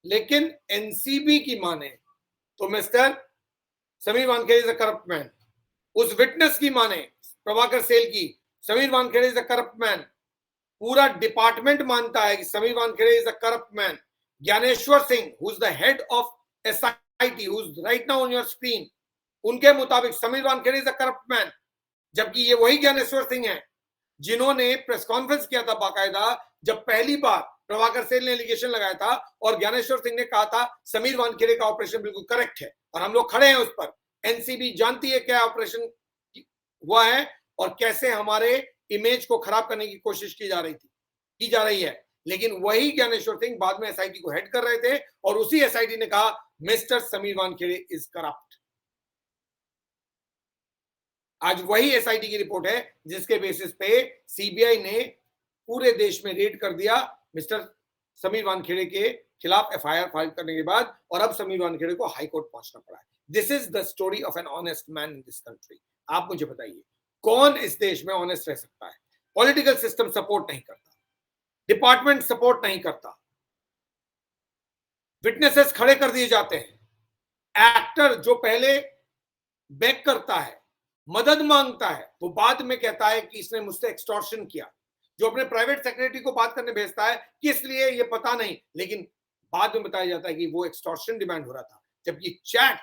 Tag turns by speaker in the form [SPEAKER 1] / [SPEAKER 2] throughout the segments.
[SPEAKER 1] लेकिन एनसीबी की माने तो mister Sameer Wankhede is a corrupt man. उस विटनेस की माने प्रभाकर सेल की, Sameer Wankhede is a corrupt man. पूरा डिपार्टमेंट मानता है कि Sameer Wankhede is a corrupt man. Dnyaneshwar Singh who is the head of SIT who is right now on your screen, उनके मुताबिक Sameer Wankhede is a corrupt man. जबकि ये वही ज्ञानेश्वर सिंह है जिन्होंने प्रेस कॉन्फ्रेंस किया था बाकायदा, जब पहली बार प्रभाकर सेल ने एलिगेशन लगाया था और ज्ञानेश्वर सिंह ने कहा था समीर वानखेड़े का ऑपरेशन बिल्कुल करेक्ट है और हम लोग खड़े हैं उस पर। एनसीबी जानती है क्या ऑपरेशन हुआ है और कैसे हमारे इमेज को खराब करने की कोशिश की जा रही है। लेकिन वही ज्ञानेश्वर सिंह बाद में एसआईटी को हेड कर रहे थे और उसी एसआईटी ने कहा mister Sameer Wankhede is corrupt. आज वही एसआईटी की रिपोर्ट है जिसके बेसिस पे सीबीआई ने पूरे देश में रेड कर दिया मिस्टर समीर वानखेड़े के खिलाफ एफआईआर फाइल करने के बाद, और अब समीर वानखेड़े को हाई कोर्ट पहुंचना पड़ा है। This is the story of an honest man in this country. आप मुझे बताइए कौन इस देश में ऑनेस्ट रह सकता है? पॉलिटिकल सिस्टम सपोर्ट नहीं करता, डिपार्टमेंट सपोर्ट नहीं करता, विटनेसेस खड़े कर दिए जाते हैं, एक्टर जो पहले बेग करता है, मदद मांगता है, वो बाद में कहता है कि इसने मुझसे एक्सटॉर्शन किया। जो अपने प्राइवेट सेक्रेटरी को बात करने भेजता है किस लिए ये पता नहीं, लेकिन बाद में बताया जाता है कि वो एक्सटॉर्शन डिमांड हो रहा था। जबकि chat,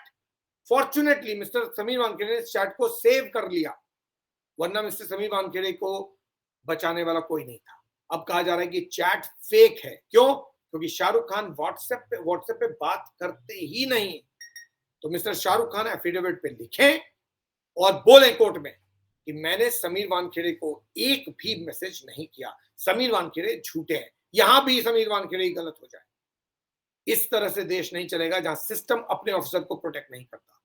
[SPEAKER 1] fortunately mister Sameer Wankhede ने चैट को सेव कर लिया, वरना मिस्टर समीर वानखेड़े को बचाने वाला कोई नहीं था। अब कहा जा रहा है कि चैट फेक है। क्यों? क्योंकि शाहरुख खान व्हाट्सएप पे बात करते ही नहीं। तो मिस्टर शाहरुख खान एफिडेविट पे लिखें और बोले कोर्ट में कि मैंने समीर वानखेड़े को एक भी मैसेज नहीं किया, समीर वानखेड़े झूठे हैं। यहां भी समीर वानखेड़े ही गलत हो जाए। इस तरह से देश नहीं चलेगा जहां सिस्टम अपने ऑफिसर को प्रोटेक्ट नहीं करता।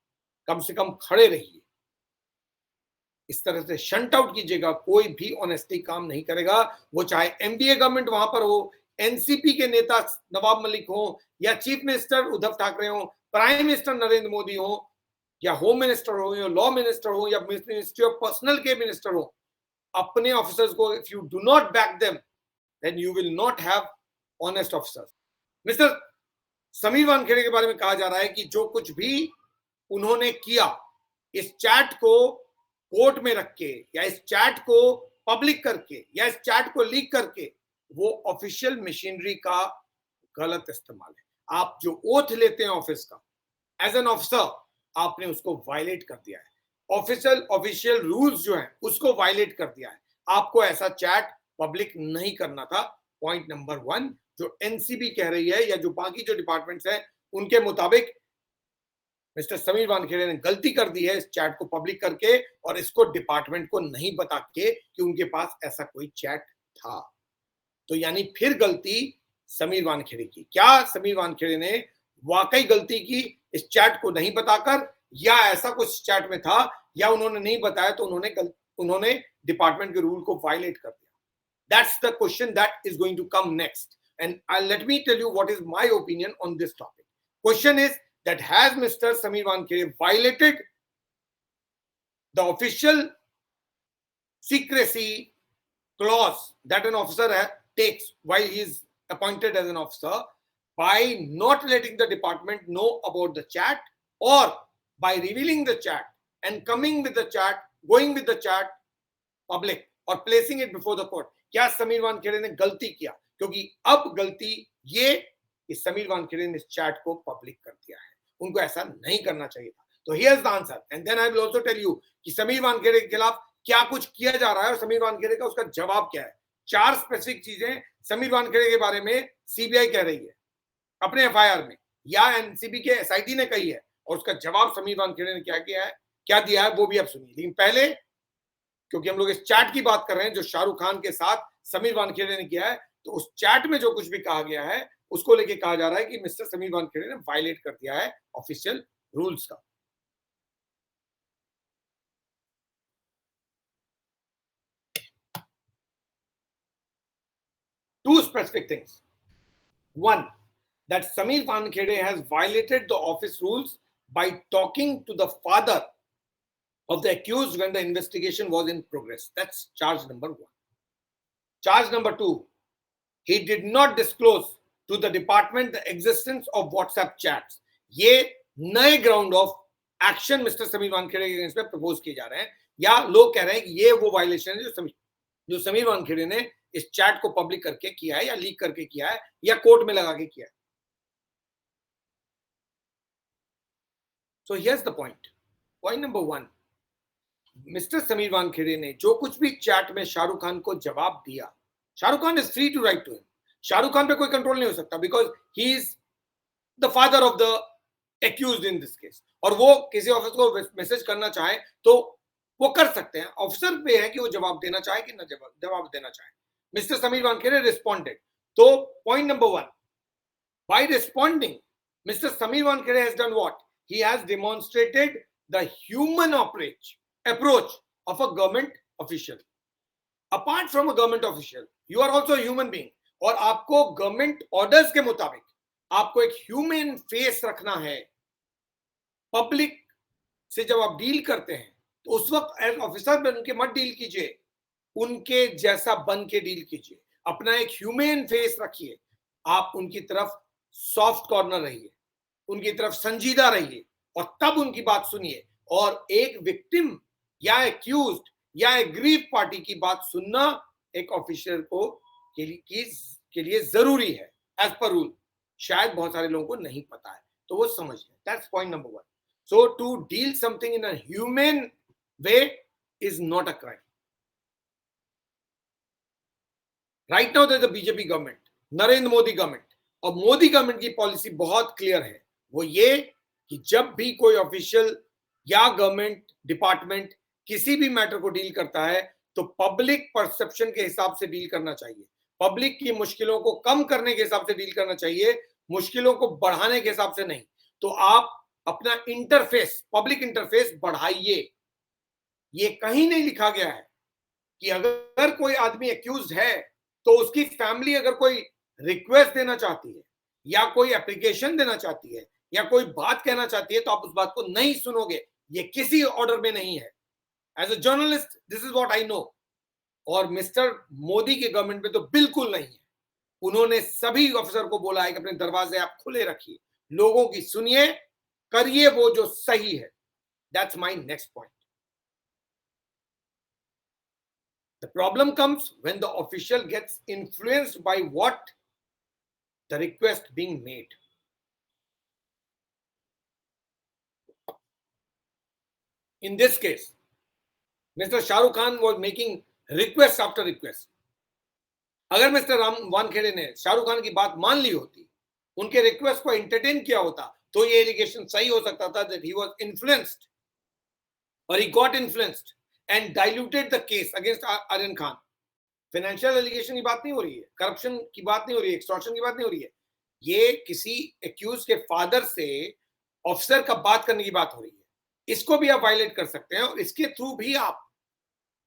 [SPEAKER 1] कम से कम खड़े रहिए। इस तरह से शंट आउट कीजिएगा, कोई भी ऑनेस्टी काम नहीं करेगा। वो चाहे एनडीए गवर्नमेंट वहां पर हो, एनसीपी के नेता नवाब मलिक हो, या चीफ मिनिस्टर उद्धव ठाकरे हो, प्राइम मिनिस्टर नरेंद्र मोदी हो, या होम मिनिस्टर हो, या लॉ मिनिस्टर हो, या मिनिस्ट्री ऑफ पर्सनल के मिनिस्टर हो, अपने ऑफिसर्स को if you do not back them then you will not have honest officers. Mister Sameer Wankhede के बारे में कहा जा रहा है कि जो कुछ भी उन्होंने किया, इस चैट को कोर्ट में रख के, या इस चैट को पब्लिक करके, या इस चैट को लीक करके, वो ऑफिशियल मशीनरी का गलत इस्तेमाल है। आप जो ओथ लेते हैं ऑफिस का एज एन ऑफिसर, आपने उसको वायलेट कर दिया है। ऑफिशियल रूल्स जो हैं उसको वायलेट कर दिया है। आपको ऐसा चैट पब्लिक नहीं करना था। पॉइंट नंबर 1, जो एनसीबी कह रही है या जो बाकी जो डिपार्टमेंट्स हैं उनके मुताबिक मिस्टर समीर वानखेड़े ने गलती कर दी है इस चैट को पब्लिक करके, और इसको डिपार्टमेंट को नहीं बता के कि उनके पास ऐसा कोई चैट था। तो यानी फिर गलती समीर वानखेड़े की। क्या समीर वानखेड़े ने वाकई गलती की इस चैट को नहीं बताकर, या ऐसा कुछ चैट में था, या उन्होंने नहीं बताया तो उन्होंने डिपार्टमेंट के रूल को वायलेट कर दिया? That's the question that is going to come next, and let me tell you what is my opinion on this topic. Question is that has Mr. Sameer Wankhede violated the official secrecy clause that an officer takes while he is appointed as an officer, by not letting the department know about the chat, or by revealing the chat and coming with the chat, going with the chat public or placing it before the court? क्या समीर वानखेड़े ने गलती किया? क्योंकि अब गलती ये कि समीर वानखेड़े ने इस चैट को पब्लिक कर दिया है। उनको ऐसा नहीं करना चाहिए था। तो here is the answer, and then I will also tell you कि समीर वानखेड़े के खिलाफ क्या कुछ किया जा रहा है और समीर वानखेड़े का उसका जवाब क्या है। 4 स्पेसिफिक चीजें समीर वानखेड़े के बारे में सीबीआई कह रही है अपने एफआईआर में, या एनसीबी के एसआईटी ने कही है, और उसका जवाब समीर वानखेड़े ने क्या किया है, क्या दिया है, वो भी आप सुनिए। लेकिन पहले, क्योंकि हम लोग इस चैट की बात कर रहे हैं जो शाहरुख खान के साथ समीर वानखेड़े ने किया है, तो उस चैट में जो कुछ भी कहा गया है उसको लेके कहा जा रहा है कि मिस्टर समीर वानखेड़े ने वायलेट कर दिया है ऑफिशियल रूल्स का। Two specific things. One, that Sameer Wankhede has violated the office rules by talking to the father of the accused when the investigation was in progress. That's charge number 1. Charge number 2, he did not disclose to the department the existence of WhatsApp chats. ये नए ground of action mister Sameer Wankhede के against में propose किए जा रहे हैं, या लोग कह रहे हैं कि ये वो वायलेशन है जो समीर वानखेड़े ने इस चैट को पब्लिक करके किया है, या लीक करके किया है, या कोर्ट में लगा के किया है. So here's the point. Point number 1. Mister Sameer Wankhede ने जो कुछ भी चैट में शाहरुख खान को जवाब दिया, Shahrukh Khan is free to write to him. Shahrukh Khan पे कोई कंट्रोल नहीं हो सकता, because he is the father of the accused in this case. और वो किसी ऑफिसर को मैसेज करना चाहे तो वो कर सकते हैं. ऑफिसर पे है कि वो जवाब देना चाहे कि ना जवाब देना चाहे. Mister Sameer Wankhede responded. तो point number 1, by responding mister Sameer Wankhede has done what? He has demonstrated the human approach of a government official. Apart from a government official, you are also a human being. और आपको government orders के मुताबिक आपको एक human face रखना है. Public से जब आप डील करते हैं तो उस वक्त एज ऑफिसर बन के मत डील कीजिए, उनके जैसा बन के डील कीजिए. अपना एक ह्यूमन फेस रखिए. आप उनकी तरफ सॉफ्ट कॉर्नर रहिए, उनकी तरफ संजीदा रहिए, और तब उनकी बात सुनिए. और एक विक्टिम या एक्यूज्ड या एग्रीव पार्टी की बात सुनना एक ऑफिसर को के लिए जरूरी है एज पर रूल. शायद बहुत सारे लोगों को नहीं पता है, तो वो समझ लें. That's point number 1. So to deal something in a human way is not a crime. Right now there is a BJP government, Narendra Modi government, और मोदी गवर्नमेंट की पॉलिसी बहुत क्लियर है. वो ये कि जब भी कोई ऑफिशियल या गवर्नमेंट डिपार्टमेंट किसी भी मैटर को डील करता है तो पब्लिक परसेप्शन के हिसाब से डील करना चाहिए. पब्लिक की मुश्किलों को कम करने के हिसाब से डील करना चाहिए, मुश्किलों को बढ़ाने के हिसाब से नहीं. तो आप अपना इंटरफेस, पब्लिक इंटरफेस बढ़ाइए. ये कहीं नहीं लिखा गया है कि अगर कोई आदमी एक्यूज है तो उसकी फैमिली अगर कोई रिक्वेस्ट देना चाहती है या कोई एप्लीकेशन देना चाहती है या कोई बात कहना चाहती है तो आप उस बात को नहीं सुनोगे. ये किसी ऑर्डर में नहीं है. As a journalist this is what I know. और मिस्टर मोदी के गवर्नमेंट में तो बिल्कुल नहीं है. उन्होंने सभी ऑफिसर को बोला है कि अपने दरवाजे आप खुले रखिए, लोगों की सुनिए, करिए वो जो सही है. That's my next point. The problem comes when the official gets influenced by what the request being made. In this case, Mr. Shahrukh Khan was making request after request. अगर मिस्टर वानखेड़े ने शाहरुख खान की बात मान ली होती, उनके रिक्वेस्ट को entertain किया होता, तो ये एलिगेशन सही हो सकता था that he was influenced or he got influenced and diluted the case against Aryan Khan. Financial allegation की बात नहीं हो रही है, करप्शन की बात नहीं हो रही है, एक्सटॉर्शन की बात नहीं हो रही है. ये किसी एक्यूज के फादर से ऑफिसर का बात करने की बात हो रही है. इसको भी आप वायलेट कर सकते हैं और इसके थ्रू भी आप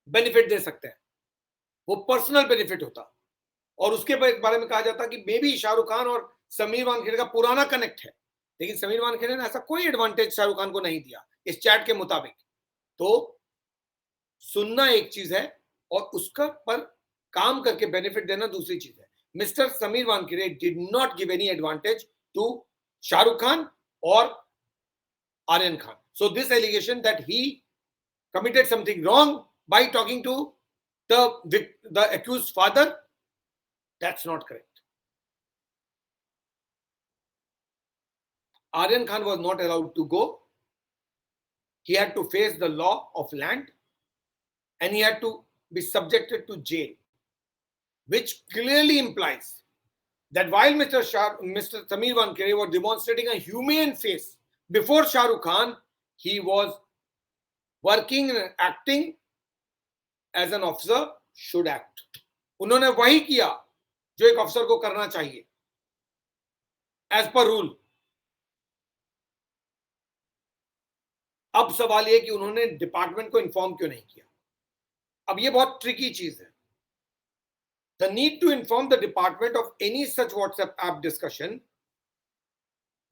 [SPEAKER 1] बेनिफिट दे सकते हैं. वो पर्सनल बेनिफिट होता और उसके बारे में कहा जाता कि मे बी शाहरुख खान और समीर वानखेड़े का पुराना कनेक्ट है, लेकिन समीर वानखेड़े ने ऐसा कोई एडवांटेज शाहरुख खान को नहीं दिया इस चैट के मुताबिक. तो सुनना एक चीज है और उसका पर काम करके बेनिफिट देना दूसरी चीज है. Mister Sameer Wankhede did not give any advantage to Shahrukh Khan और Aryan Khan. So this allegation that he committed something wrong by talking to the accused father, that's not correct. Aryan Khan was not allowed to go. He had to face the law of land and he had to be subjected to jail, which clearly implies that while Mr. Sameer Wankhede was demonstrating a humane face before Shah Rukh Khan, he was working and acting as an officer should act. उन्होंने वही किया जो एक अफसर को करना चाहिए as per rule. अब सवाल यह कि उन्होंने डिपार्टमेंट को इन्फॉर्म क्यों नहीं किया. अब यह बहुत ट्रिकी चीज है. The need to inform the department of any such WhatsApp app discussion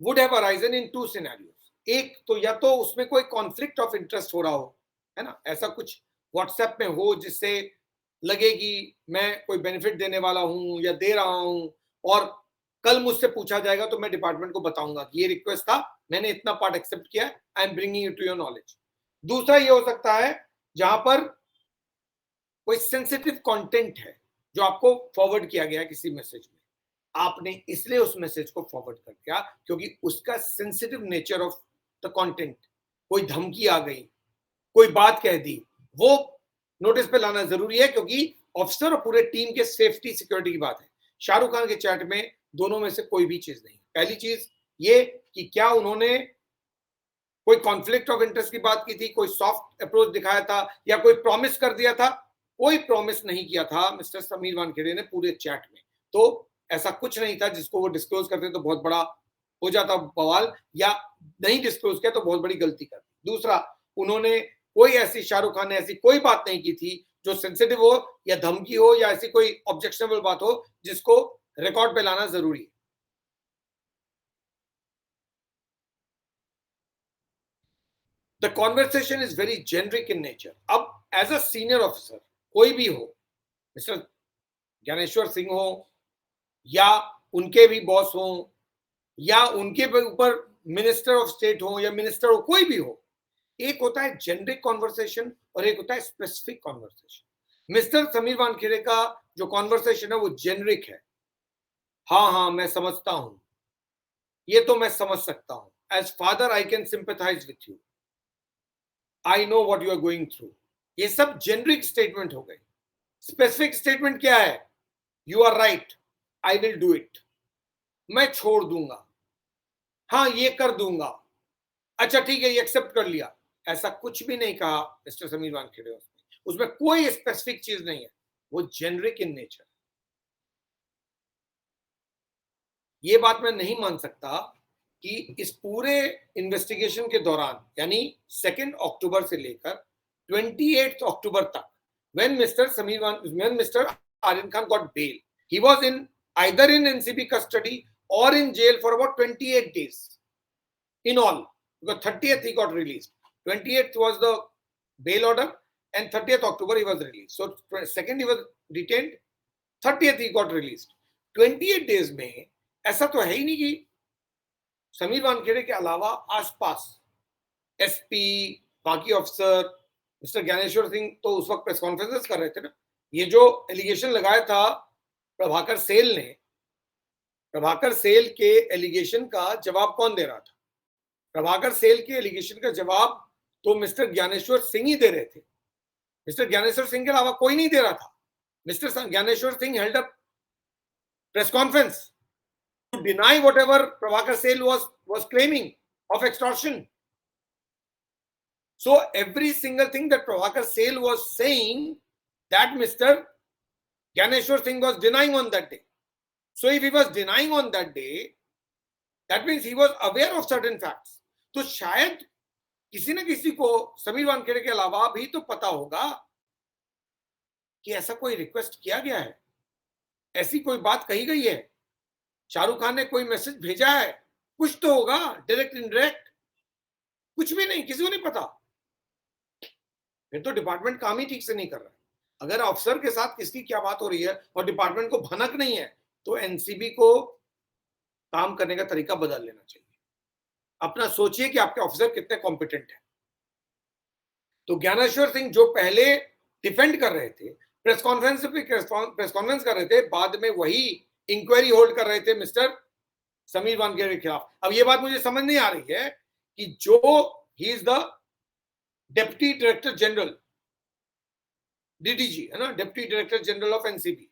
[SPEAKER 1] would have arisen in two scenarios. एक तो या तो उसमें कोई कॉन्फ्लिक्ट ऑफ इंटरेस्ट हो रहा हो, है ना, ऐसा कुछ व्हाट्सएप में हो जिससे लगे कि मैं कोई बेनिफिट देने वाला हूं या दे रहा हूं और कल मुझसे पूछा जाएगा तो मैं डिपार्टमेंट को बताऊंगा कि ये रिक्वेस्ट था, मैंने इतना पार्ट एक्सेप्ट किया, I am bringing it to your knowledge. दूसरा ये हो सकता है जहां पर कोई सेंसिटिव कंटेंट है जो आपको फॉरवर्ड किया गया किसी मैसेज में, आपने इसलिए उस मैसेज को फॉरवर्ड कर दिया क्योंकि उसका sensitive nature of the content, कोई धमकी आ गई, कोई बात कह दी, वो नोटिस पे लाना जरूरी है क्योंकि ऑफिसर और पूरे टीम के सेफ्टी सिक्योरिटी की बात है। शाहरुख खान के चैट में दोनों में से कोई भी चीज नहीं। पहली चीज ये कि क्या उन्होंने कोई कॉन्फ्लिक्ट ऑफ इंटरेस्ट की बात की थी, कोई सॉफ्ट अप्रोच दिखाया था, या कोई प्रॉमिस कर दिया था? कोई प्रॉमिस नहीं किया था मिस्टर समीर वानखेड़े ने पूरे चैट में। तो ऐसा कुछ नहीं था जिसको वो डिस्क्लोज करते तो बहुत बड़ा हो जाता बवाल, या नहीं डिस्क्लोज किया तो बहुत बड़ी गलती कर दी। दूसरा, उन्होंने कोई ऐसी, शाहरुख खान ने ऐसी कोई बात नहीं की थी जो सेंसिटिव हो या धमकी हो या ऐसी कोई ऑब्जेक्शनेबल बात हो जिसको रिकॉर्ड पे लाना जरूरी है। The conversation is very generic in nature. अब एज अ सीनियर ऑफिसर कोई भी हो, मिस्टर ज्ञानेश्वर सिंह हो या उनके भी बॉस हो या उनके ऊपर मिनिस्टर ऑफ स्टेट हो या मिनिस्टर हो, कोई भी हो, एक होता है जेनरिक कॉन्वर्सेशन और एक होता है specific conversation. Mister Sameer Wankhede का जो कॉन्वर्सेशन है वो जेनरिक है। हाँ हाँ मैं समझता हूं, ये तो मैं समझ सकता हूं, as father I can sympathise with you, I know what you are going through. ये सब जेनरिक स्टेटमेंट हो गए। स्पेसिफिक स्टेटमेंट क्या है? You are right, I will do it, मैं छोड़ दूंगा, हाँ ये कर दूंगा, अच्छा ठीक है ये एक्सेप्ट कर लिया। ऐसा कुछ भी नहीं कहा मिस्टर समीर वानखेड़े उसमें कोई स्पेसिफिक चीज नहीं है, वो जेनरिक इन नेचर। ये बात मैं नहीं मान सकता कि इस पूरे इन्वेस्टिगेशन के दौरान, यानी 2 अक्टूबर से लेकर 28 अक्टूबर तक, when Mr. Aryan Khan got bail, he was either in NCB custody or in jail for about 28 days in all, because 30th he got released. 28th was the bail order and 30th October he was released. So 2nd he was detained, 30th he got released. 28 days में ऐसा तो है ही नहीं कि समीर वानखेड़े के अलावा आसपास SP, बाकी ऑफिसर, मिस्टर ज्ञानेश्वर सिंह तो उस वक्त प्रेस कॉन्फ्रेंसेस कर रहे थे ना। ये जो एलिगेशन लगाया था प्रभाकर सेल ने, प्रभाकर सेल के एलिगेशन का जवाब कौन दे रहा था? प्रभाकर सेल के एलिगेशन का जवाब तो मिस्टर ज्ञानेश्वर सिंह ही दे रहे थे। मिस्टर ज्ञानेश्वर सिंह के अलावा कोई नहीं दे रहा था। Mister Dnyaneshwar Singh held up press conference to deny whatever Prabhakar Sale was claiming of extortion. So every single thing that Prabhakar Sale was saying, that Mr. Gyaneshwar Singh was denying on that day. So if he was denying on that day, that means he was aware of certain facts. तो शायद किसी न किसी को समीर वानखेड़े के अलावा भी तो पता होगा कि ऐसा कोई रिक्वेस्ट किया गया है, ऐसी कोई बात कही गई है, शाहरुख खान ने कोई मैसेज भेजा है, कुछ तो होगा, डायरेक्ट इनडायरेक्ट। कुछ भी नहीं, किसी को नहीं पता। फिर तो डिपार्टमेंट काम ही ठीक से नहीं कर रहा है। अगर ऑफिसर के साथ किसकी क्या बात हो रही है और डिपार्टमेंट को भनक नहीं है तो एनसीबी को काम करने का तरीका बदल लेना चाहिए। अपना सोचिए कि आपके ऑफिसर कितने कॉम्पिटेंट हैं। तो ज्ञानेश्वर सिंह जो पहले डिफेंड कर रहे थे, प्रेस कॉन्फ्रेंस कर रहे थे, बाद में वही इंक्वायरी होल्ड कर रहे थे मिस्टर समीर वानखेड़े के खिलाफ। अब ये बात मुझे समझ नहीं आ रही है कि जो he is the deputy director general, DDG है ना, deputy director general of NCB,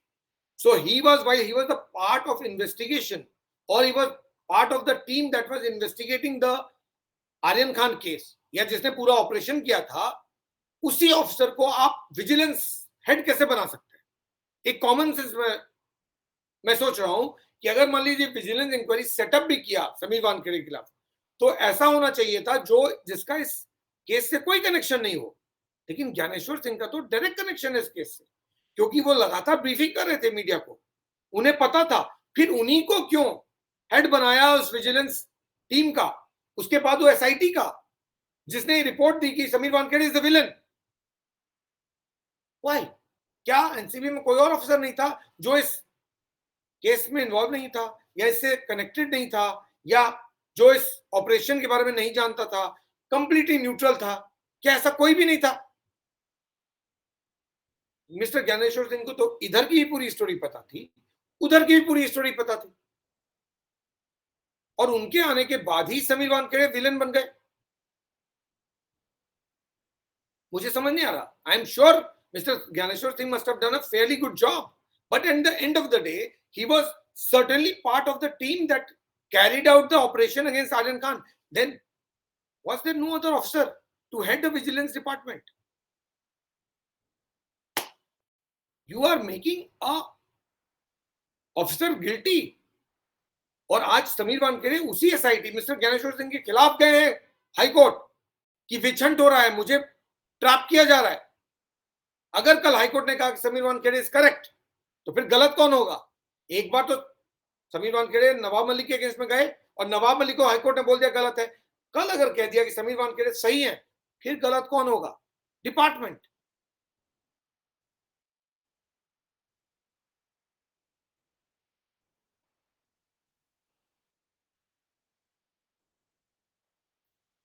[SPEAKER 1] so he was the part of investigation और he was part of the team that was investigating the Aryan Khan case, या जिसने पूरा ऑपरेशन किया था। उसी officer को आप विजिलेंस हेड कैसे बना सकते हैं? एक कॉमन सेंस में मैं सोच रहा हूं कि अगर मान लीजिए विजिलेंस इंक्वायरी सेटअप भी किया समीर वानखेड़े के खिलाफ, तो ऐसा होना चाहिए था जिसका इस केस से कोई कनेक्शन नहीं हो। लेकिन ज्ञानेश्वर सिंह का तो डायरेक्ट कनेक्शन है इस केस से, क्योंकि वो लगातार ब्रीफिंग कर रहे थे मीडिया को, उन्हें पता था। फिर उन्हीं को क्यों हेड बनाया उस विजिलेंस टीम का, उसके बाद वो एसआईटी का, जिसने रिपोर्ट दी कि Sameer Wankhede is the villain? Why? क्या एनसीबी में कोई और ऑफिसर नहीं था जो इस केस में इन्वॉल्व नहीं था? या इससे कनेक्टेड नहीं था या जो इस ऑपरेशन के बारे में नहीं जानता था, कंप्लीटली न्यूट्रल था? क्या ऐसा कोई भी नहीं था? मिस्टर ज्ञानेश्वर सिंह को तो इधर की ही पूरी स्टोरी पता थी, उधर की भी पूरी स्टोरी पता थी, और उनके आने के बाद ही समीर वानखेड़े विलन बन गए। मुझे समझ नहीं आ रहा। I am sure mister Dnyaneshwar Singh must have done a fairly good job, but at the end of the day he was certainly part of the team that carried out the operation against Aryan Khan. Then was there no other officer to head the vigilance department? You are making a officer guilty. और आज समीर वानखेड़े उसी SIT mister Dnyaneshwar Singh के खिलाफ गए हैं high court कि विछंट हो रहा है, मुझे ट्रैप किया जा रहा है। अगर कल हाईकोर्ट ने कहा कि समीर वानखेड़े इज करेक्ट, तो फिर गलत कौन होगा? एक बार तो समीर वानखेड़े नवाब मलिक के अगेंस्ट में गए और नवाब मलिक को हाईकोर्ट ने बोल दिया गलत है। कल अगर कह दिया कि समीर वानखेड़े सही है, फिर गलत कौन होगा? डिपार्टमेंट।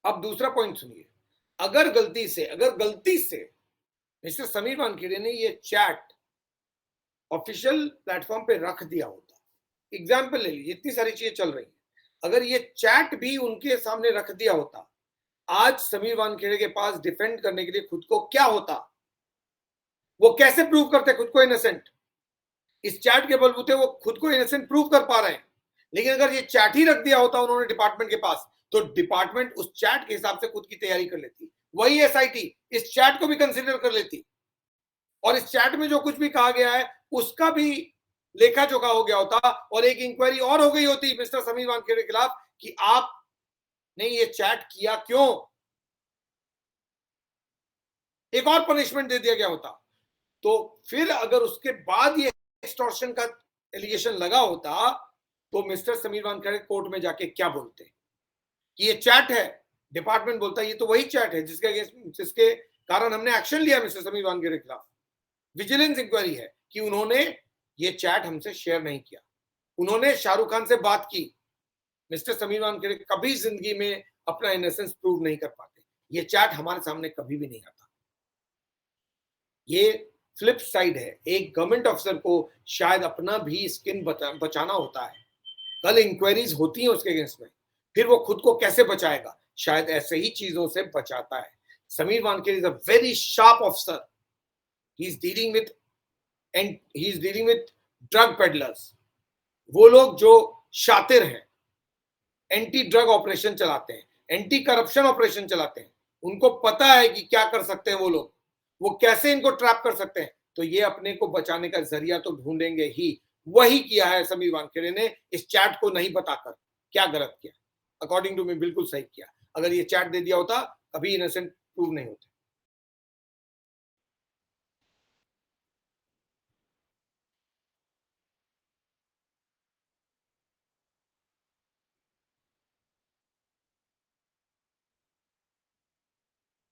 [SPEAKER 1] अब दूसरा पॉइंट सुनिए। अगर गलती से मिस्टर समीर वानखेड़े ने ये चैट ऑफिशियल प्लेटफॉर्म पे रख दिया होता, एग्जाम्पल ले लीजिए, इतनी सारी चीजें चल रही हैं, अगर ये चैट भी उनके सामने रख दिया होता, आज समीर वानखेड़े के पास डिफेंड करने के लिए खुद को क्या होता? वो कैसे प्रूव करते खुद को इनोसेंट? इस चैट के बलबूते वो खुद को इनोसेंट प्रूव कर पा रहे हैं, लेकिन अगर ये चैट ही रख दिया होता उन्होंने डिपार्टमेंट के पास, तो डिपार्टमेंट उस चैट के हिसाब से खुद की तैयारी कर लेती। वही एसआईटी इस चैट को भी कंसिडर कर लेती और इस चैट में जो कुछ भी कहा गया है उसका भी लेखा जोखा हो गया होता और एक इंक्वायरी और हो गई होती मिस्टर समीर वानखेड़े के खिलाफ कि आपने ये चैट किया क्यों, एक और पनिशमेंट दे दिया गया होता। तो फिर अगर उसके बाद ये एक्सटॉर्शन का एलिगेशन लगा होता, तो मिस्टर समीर वानखेड़े कोर्ट में जाके क्या बोलते कि ये चैट है? डिपार्टमेंट बोलता है ये तो वही चैट है जिसके कारण हमने एक्शन लिया मिस्टर समीर वानखेड़े के खिलाफ। विजिलेंस इंक्वायरी है कि उन्होंने ये चैट हमसे शेयर नहीं किया, उन्होंने शाहरुख खान से बात की। मिस्टर समीर वानखेड़े कभी जिंदगी में अपना इनोसेंस प्रूव नहीं कर पाते, ये चैट हमारे सामने कभी भी नहीं आता। ये फ्लिप साइड है। एक गवर्नमेंट अफसर को शायद अपना भी स्किन बचाना होता है, कल इंक्वायरीज होती हैं उसके अगेंस्ट में, फिर वो खुद को कैसे बचाएगा? शायद ऐसे ही चीजों से बचाता है। Sameer Wankhede is a very sharp officer. He is dealing with drug peddlers, वो लोग जो शातिर हैं, एंटी ड्रग ऑपरेशन चलाते हैं, एंटी करप्शन ऑपरेशन चलाते हैं, उनको पता है कि क्या कर सकते हैं वो लोग, वो कैसे इनको ट्रैप कर सकते हैं। तो ये अपने को बचाने का जरिया तो ढूंढेंगे ही। वही किया है समीर वानखेड़े ने, इस चैट को नहीं बताकर। क्या गलत किया? अकॉर्डिंग टू मी बिल्कुल सही किया। अगर ये चैट दे दिया होता, कभी इनोसेंट प्रूव नहीं होता।